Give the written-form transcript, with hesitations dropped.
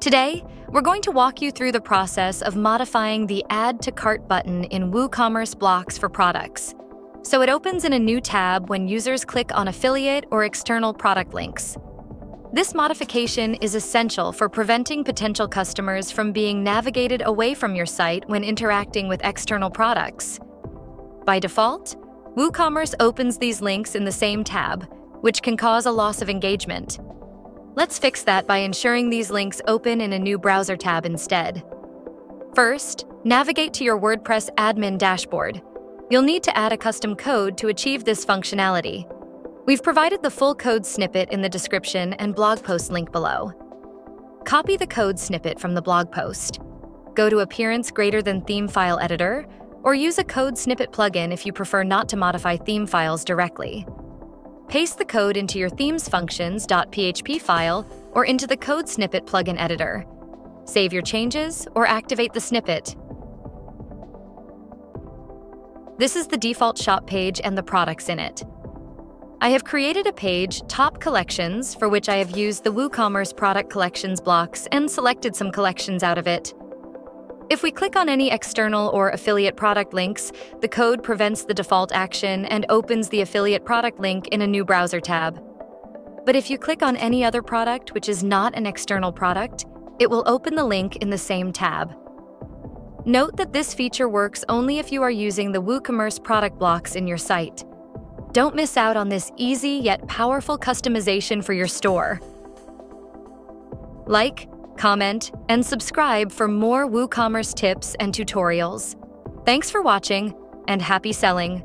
Today, we're going to walk you through the process of modifying the Add to Cart button in WooCommerce blocks for products, so it opens in a new tab when users click on affiliate or external product links. This modification is essential for preventing potential customers from being navigated away from your site when interacting with external products. By default, WooCommerce opens these links in the same tab, which can cause a loss of engagement. Let's fix that by ensuring these links open in a new browser tab instead. First, navigate to your WordPress admin dashboard. You'll need to add a custom code to achieve this functionality. We've provided the full code snippet in the description and blog post link below. Copy the code snippet from the blog post. Go to Appearance Greater Than Theme File Editor, or use a code snippet plugin if you prefer not to modify theme files directly. Paste the code into your theme's functions.php file or into the code snippet plugin editor. Save your changes or activate the snippet. This is the default shop page and the products in it. I have created a page, Top Collections, for which I have used the WooCommerce Product Collections blocks and selected some collections out of it. If we click on any external or affiliate product links, the code prevents the default action and opens the affiliate product link in a new browser tab. But if you click on any other product which is not an external product, it will open the link in the same tab. Note that this feature works only if you are using the WooCommerce product blocks in your site. Don't miss out on this easy yet powerful customization for your store. Like, comment, and subscribe for more WooCommerce tips and tutorials. Thanks for watching, and happy selling!